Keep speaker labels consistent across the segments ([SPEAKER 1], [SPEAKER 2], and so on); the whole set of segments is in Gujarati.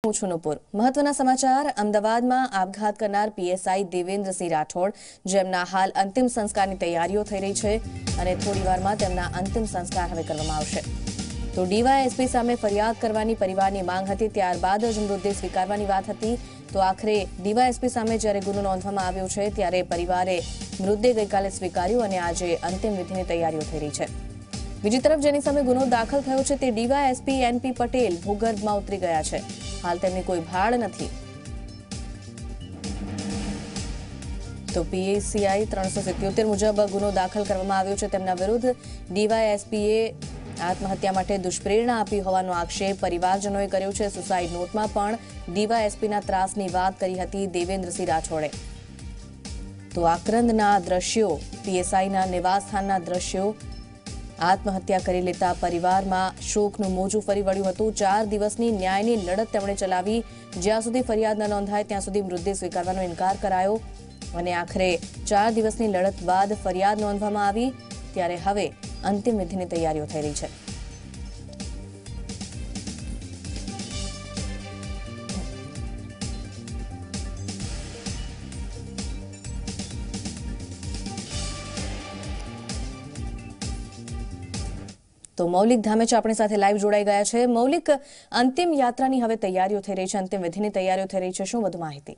[SPEAKER 1] હું છું નુપુર। મહત્વના સમાચાર। અમદાવાદમાં આપઘાત કરનાર પીએસઆઈ દેવેન્દ્રસિંહ રાઠોડ, જેમના હાલ અંતિમ સંસ્કારની તૈયારીઓ થઈ રહી છે અને થોડીવારમાં તેમના અંતિમ સંસ્કાર હવે કરવામાં આવશે। તો ડીવાયએસપી સામે ફરિયાદ કરવાની પરિવારની માંગ હતી, ત્યારબાદ જ મૃતદેહ સ્વીકારવાની વાત હતી। તો આખરે ડીવાયએસપી સામે જ્યારે ગુનો નોંધવામાં આવ્યો છે ત્યારે પરિવારે મૃતદેહ ગઈકાલે સ્વીકાર્યો અને આજે અંતિમ વિધિની તૈયારીઓ થઈ રહી છે। બીજી તરફ જેની સામે ગુનો દાખલ થયો છે તે ડીવાયએસપી એનપી પટેલ ભૂગર્ભમાં ઉતરી ગયા છે। હાલ તેમની કોઈ ભાડ નથી। તો પીએસીઆઈ 377 મુજબ ગુનો દાખલ કરવામાં આવ્યો છે તેમના વિરુદ્ધ। ડીવાયએસપીએ આત્મહત્યા માટે દુષ્પ્રેરણા આપી હોવાનો આક્ષેપ પરિવારજનોએ કર્યો છે। સુસાઇડ નોટમાં પણ ડીવાયએસપીના ત્રાસની વાત કરી હતી દેવેન્દ્રસિંહ રાઠોડે। તો આક્રંદના દ્રશ્યો, પીએસઆઈના નિવાસસ્થાનના દ્રશ્યો, આત્મહત્યા કરી લેતા પરિવારમાં શોકનું મોજું ફરી વળ્યું હતું। 4 દિવસની ન્યાયની લડત તેમણે ચલાવી। જ્યાં સુધી ફરિયાદ ન નોંધાય ત્યાં સુધી મૃતદેહ સ્વીકારવાનો ઇનકાર કરાયો અને આખરે 4 દિવસની લડત બાદ ફરિયાદ નોંધવામાં આવી, ત્યારે હવે અંતિમ વિધિની તૈયારીઓ થઈ રહી છે। તો મૌલિક ધામેચા આપણી સાથે લાઈવ જોડાઈ ગયા છે। મૌલિક, અંતિમ યાત્રાની હવે તૈયારીઓ થઈ રહી છે, અંતિમ વિધિની તૈયારીઓ થઈ રહી છે, શું વધુ માહિતી?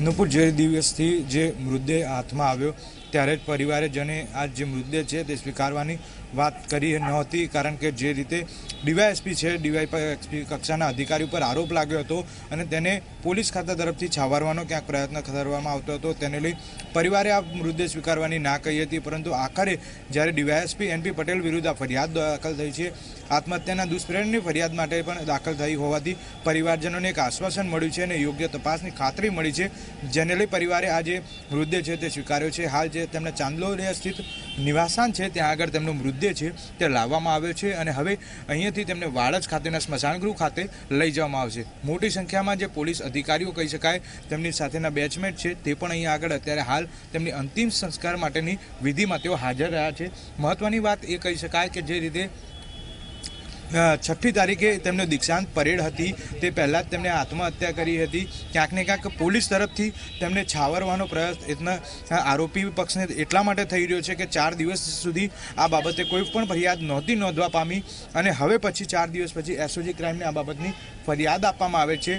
[SPEAKER 2] નુપુર, જે દિવસથી જે મૃતદેહ હાથમાં આવ્યો ત્યારે જ પરિવારજને આ જે મૃતદેહ છે તે સ્વીકારવાની વાત કરી નહોતી, કારણ કે જે રીતે ડીવાયએસપી છે, ડીવાયએસપી કક્ષાના અધિકારી ઉપર આરોપ લાગ્યો હતો અને તેને પોલીસ ખાતા તરફથી છાવરવાનો ક્યાંક પ્રયત્ન કરવામાં આવતો હતો, તેને લઈ પરિવારે આ મૃતદેહ સ્વીકારવાની ના કહી હતી। પરંતુ આખરે જ્યારે ડીવાયએસપી એનપી પટેલ વિરુદ્ધ આ ફરિયાદ દાખલ થઈ છે, આત્મહત્યાના દુષ્પ્રેરણની ફરિયાદ માટે પણ દાખલ થઈ હોવાથી પરિવારજનોને એક આશ્વાસન મળ્યું છે અને યોગ્ય તપાસની ખાતરી મળી છે, જેને લઈ પરિવારે આ જે મૃતદેહ છે તે સ્વીકાર્યો છે। હાલ જે તેમના ચાંદલોડિયા સ્થિત નિવાસસ્થાન છે ત્યાં આગળ તેમનો મૃતદેહ છે તે લાવવામાં આવ્યો છે અને હવે અહીંયાથી તેમને વાડજ ખાતેના સ્મશાનગૃહ ખાતે લઈ જવામાં આવશે। મોટી સંખ્યામાં જે પોલીસ અધિકારીઓ કહી શકાય, તેમની સાથેના બેચમેટ છે તે પણ અહીંયા આગળ અત્યારે હાલ તેમની અંતિમ સંસ્કાર માટેની વિધિમાં તેઓ હાજર રહ્યા છે। મહત્વની વાત એ કહી શકાય કે જે રીતે 6મી તારીખે તેમનો દીક્ષાંત પરેડ હતી તે પહેલાં જ તેમણે આત્મહત્યા કરી હતી। ક્યાંક ને ક્યાંક પોલીસ તરફથી તેમને છાવરવાનો પ્રયત્ન આરોપી પક્ષને એટલા માટે થઈ રહ્યો છે કે 4 દિવસ સુધી આ બાબતે કોઈ પણ ફરિયાદ નહોતી નોંધવા પામી અને હવે પછી 4 દિવસ પછી એસઓજી ક્રાઇમને આ બાબતની ફરિયાદ આપવામાં આવે છે,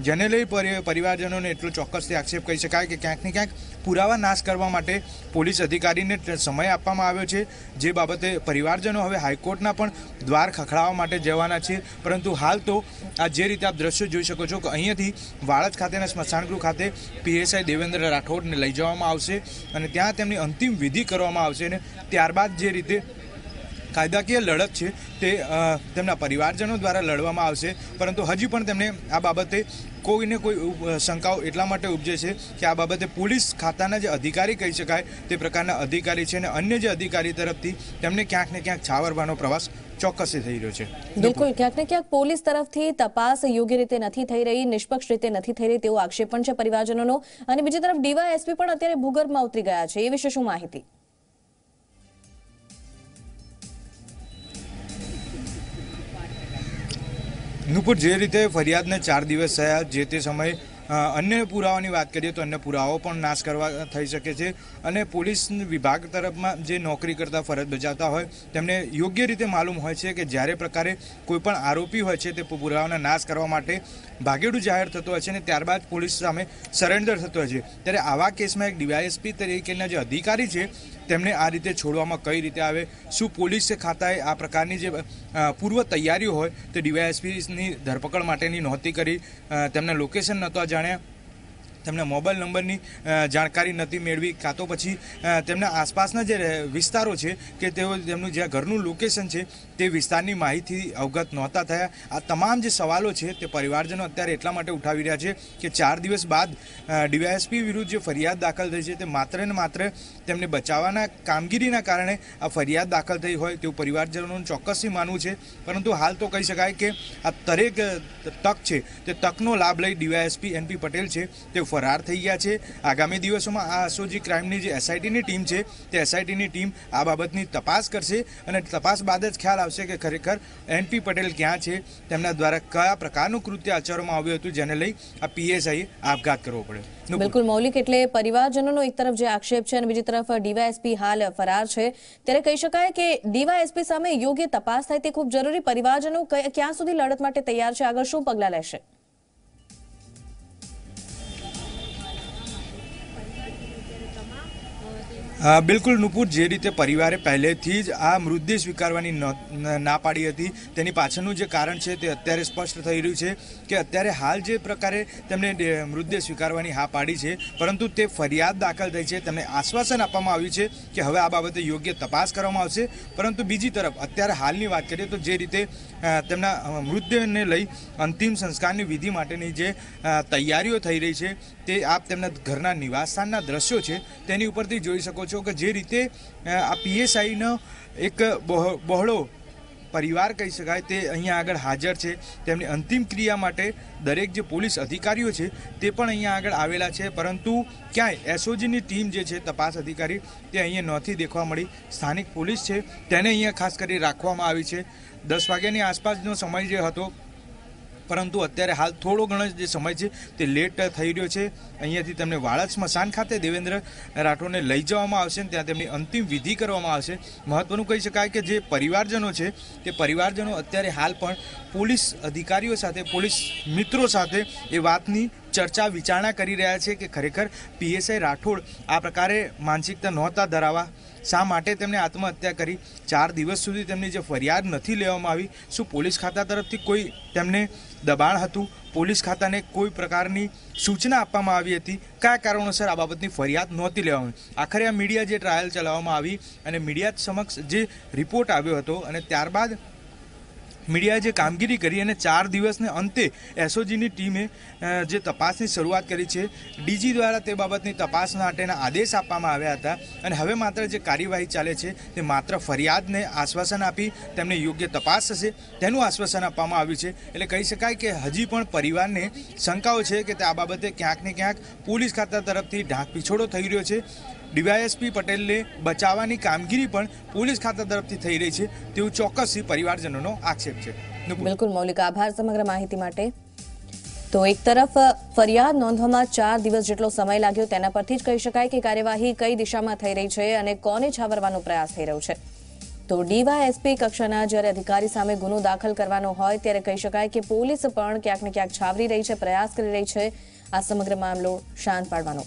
[SPEAKER 2] જેને લઈ પરિવારજનોને એટલો ચોક્કસથી આક્ષેપ કહી શકાય કે ક્યાંક ને ક્યાંક પુરાવા નાશ કરવા માટે પોલીસ અધિકારીને સમય આપવામાં આવ્યો છે, જે બાબતે પરિવારજનો હવે હાઈકોર્ટના પણ દ્વાર ખખડાવવા માટે જવાના છે। પરંતુ હાલ તો આ જે રીતે આપ દ્રશ્યો જોઈ શકો છો કે અહીંયાથી વાડજ ખાતેના સ્મશાનગૃહ ખાતે પીએસઆઈ દેવેન્દ્ર રાઠોડને લઈ જવામાં આવશે અને ત્યાં તેમની અંતિમ વિધિ કરવામાં આવશે અને ત્યારબાદ જે રીતે કાયદાકીય લડત છે તે તેમના પરિવારજનો દ્વારા લડવામાં આવશે। પરંતુ હજી પણ તેમને આ બાબતે કોઈને કોઈ શંકાઓ એટલા માટે ઉપજે છે કે આ બાબતે પોલીસ ખાતાના જે અધિકારી કહી શકાય તે પ્રકારના અધિકારી છે અને અન્ય જે અધિકારી તરફથી તેમને ક્યાંક ને ક્યાંક છાવરવાનો પ્રવાસ ચોક્કસથી થઈ રહ્યો છે।
[SPEAKER 1] બિલકુલ, ક્યાંક ને ક્યાંક પોલીસ તરફથી તપાસ યોગ્ય રીતે નથી થઈ રહી, નિષ્પક્ષ રીતે નથી થઈ રહી તેવો આક્ષેપ પણ છે પરિવારજનોનો। અને બીજી તરફ ડીવાયએસપી પણ અત્યારે ભૂગર્ભમાં ઉતરી ગયા છે, એ વિશે શું માહિતી?
[SPEAKER 2] નુપુર, જે રીતે ફરિયાદને 4 દિવસ થયા, જે તે સમયે અન્ય પુરાવાની વાત કરીએ તો અન્ય પુરાવાઓ પણ નાશ કરવા થઈ શકે છે અને પોલીસ વિભાગ તરફમાં જે નોકરી કરતા ફરજ બજાવતા હોય તેમને યોગ્ય રીતે માલુમ હોય છે કે જ્યારે પ્રકારે કોઈ પણ આરોપી હોય છે તે પુરાવાના નાશ કરવા માટે ભાગેડું જાહેર થતો હોય છે અને ત્યારબાદ પોલીસ સામે સરેન્ડર થતો હોય છે, ત્યારે આવા કેસમાં એક ડીવાયએસપી તરીકેના જે અધિકારી છે તેમને આ રીતે છોડવામાં કઈ રીતે આવે? શું પોલીસ ખાતાએ આ પ્રકારની જે પૂર્વ તૈયારીઓ હોય તે ડીવાયએસપીની ધરપકડ માટેની નહોતી કરી, તેમના લોકેશન નહોતા જાણ્યા, તેમના મોબાઈલ નંબરની જાણકારી નથી મેળવી, કાં તો પછી તેમના આસપાસના જે વિસ્તારો છે કે તેઓ તેમનું જ્યાં ઘરનું લોકેશન છે તે વિસ્તારની માહિતી અવગત નહોતા થયા। આ તમામ જે સવાલો છે તે પરિવારજનો અત્યારે એટલા માટે ઉઠાવી રહ્યા છે કે 4 દિવસ બાદ ડીવાયએસપી વિરુદ્ધ જે ફરિયાદ દાખલ થઈ છે તે માત્ર ને માત્ર તેમને બચાવવાના કામગીરીના કારણે આ ફરિયાદ દાખલ થઈ હોય તેવું પરિવારજનોનું ચોક્કસથી માનવું છે। પરંતુ હાલ તો કહી શકાય કે આ દરેક તક છે તે તકનો લાભ લઈ ડીવાયએસપી એનપી પટેલ છે તે ફરાર થઈ ગયા છે. આગામી દિવસોમાં આ એસઓજી ક્રાઇમની જે એસઆઈટીની ટીમ છે તે એસઆઈટીની ટીમ આ બાબતની તપાસ કરશે અને તપાસ બાદ જ ખ્યાલ આવશે કે ખરેખર એનપી પટેલ ક્યાં છે, તેમના દ્વારા કયા પ્રકારનું કૃત્ય આચરવામાં આવ્યું હતું જેને લઈ આ પીએસઆઈએ આપઘાત કરવો પડ્યો.
[SPEAKER 1] બિલકુલ મૌલિક, એટલે પરિવારજનોનો એક તરફ જે આક્ષેપ છે અને બીજી તરફ ડીવાયએસપી હાલ ફરાર છે, ત્યારે કહી શકાય કે ડીવાયએસપી સામે યોગ્ય તપાસ થાય તે ખૂબ જરૂરી. પરિવારજનો ક્યાં સુધી લડત માટે તૈયાર છે, આગળ શું પગલાં લેશે?
[SPEAKER 2] બિલકુલ નુપુર, જે રીતે પરિવારે પહેલેથી જ આ મૃતદેહ સ્વીકારવાની ના પાડી હતી તેની પાછળનું જે કારણ છે તે અત્યારે સ્પષ્ટ થઈ રહ્યું છે કે અત્યારે હાલ જે પ્રકારે તેમણે મૃતદેહ સ્વીકારવાની હા પાડી છે, પરંતુ તે ફરિયાદ દાખલ થઈ છે, તેમને આશ્વાસન આપવામાં આવ્યું છે કે હવે આ બાબતે યોગ્ય તપાસ કરવામાં આવશે. પરંતુ બીજી તરફ અત્યારે હાલની વાત કરીએ તો જે રીતે તેમના મૃતદેહને લઈ અંતિમ સંસ્કારની વિધિ માટેની જે તૈયારીઓ થઈ રહી છે તે આપ તેમના ઘરના નિવાસસ્થાનના દ્રશ્યો છે તેની ઉપરથી જોઈ શકો છો કે જે રીતે આ પીએસઆઈનો એક બહોળો પરિવાર કહી શકાય તે અહીંયા આગળ હાજર છે. તેમની અંતિમ ક્રિયા માટે દરેક જે પોલીસ અધિકારીઓ છે તે પણ અહીંયા આગળ આવેલા છે, પરંતુ ક્યાંય એસઓજીની ટીમ જે છે તપાસ અધિકારી તે અહીંયા નથી દેખવા મળી. સ્થાનિક પોલીસ છે તેને અહીંયા ખાસ કરી રાખવામાં આવી છે. 10 વાગ્યાની આસપાસનો સમય જે હતો, પરંતુ અત્યારે હાલ થોડો ઘણો જે સમય છે તે લેટ થઈ રહ્યો છે. અહીંયાથી તેમને વાળદ સ્મશાન ખાતે દેવેન્દ્ર રાઠોડને લઈ જવામાં આવશે અને ત્યાં તેમની અંતિમ વિધિ કરવામાં આવશે. મહત્વનું કહી શકાય કે જે પરિવારજનો છે તે પરિવારજનો અત્યારે હાલ પણ પોલીસ અધિકારીઓ સાથે, પોલીસ મિત્રો સાથે એ વાતની ચર્ચા વિચારણા કરી રહ્યા છે કે ખરેખર પીએસઆઈ રાઠોડ આ પ્રકારે માનસિકતા નહોતા ધરાવવા, શા માટે તેમણે આત્મહત્યા કરી, 4 દિવસ સુધી તેમની જે ફરિયાદ નથી લેવામાં આવી, શું પોલીસ ખાતા તરફથી કોઈ તેમને દબાણ હતું, પોલીસ ખાતાને કોઈ પ્રકારની સૂચના આપવામાં આવી હતી, કયા કારણોસર આ બાબતની ફરિયાદ નહોતી લેવામાં આવી. આખરે આ મીડિયા જે ટ્રાયલ ચલાવવામાં આવી અને મીડિયા સમક્ષ જે રિપોર્ટ આવ્યો હતો અને ત્યારબાદ મીડિયાએ જે કામગીરી કરી અને 4 દિવસને અંતે એસઓજીની ટીમે જે તપાસની શરૂઆત કરી છે, ડીજી દ્વારા તે બાબતની તપાસ માટેના આદેશ આપવામાં આવ્યા હતા અને હવે માત્ર જે કાર્યવાહી ચાલે છે તે માત્ર ફરિયાદને આશ્વાસન આપી તેમને યોગ્ય તપાસ થશે તેનું આશ્વાસન આપવામાં આવ્યું છે. એટલે કહી શકાય કે હજી પણ પરિવારને શંકાઓ છે કે તે આ બાબતે ક્યાંક ને ક્યાંક પોલીસ ખાતા તરફથી ઢાંક પીછોડો થઈ રહ્યો છે. ડીવાયએસપી પટેલને બચાવવાની કામગીરી પણ પોલીસ ખાતા તરફથી થઈ રહી છે તેવું ચોક્કસથી પરિવારજનોનો આક્ષેપ છે.
[SPEAKER 1] બિલકુલ મૌલિક, આભાર સમગ્ર માહિતી માટે. તો એક તરફ ફરિયાદ નોંધવામાં 4 દિવસ જેટલો સમય લાગ્યો, તેના પરથી જ કહી શકાય કે કાર્યવાહી કઈ દિશામાં થઈ રહી છે અને કોને છાવરવાનો પ્રયાસ થઈ રહ્યો છે. તો ડીવાયએસપી કક્ષાના જ્યારે અધિકારી સામે ગુનો દાખલ કરવાનો હોય ત્યારે કહી શકાય કે પોલીસ પણ ક્યાંક ને ક્યાંક છાવરી રહી છે, પ્રયાસ કરી રહી છે આ સમગ્ર મામલો શાંત પાડવાનો.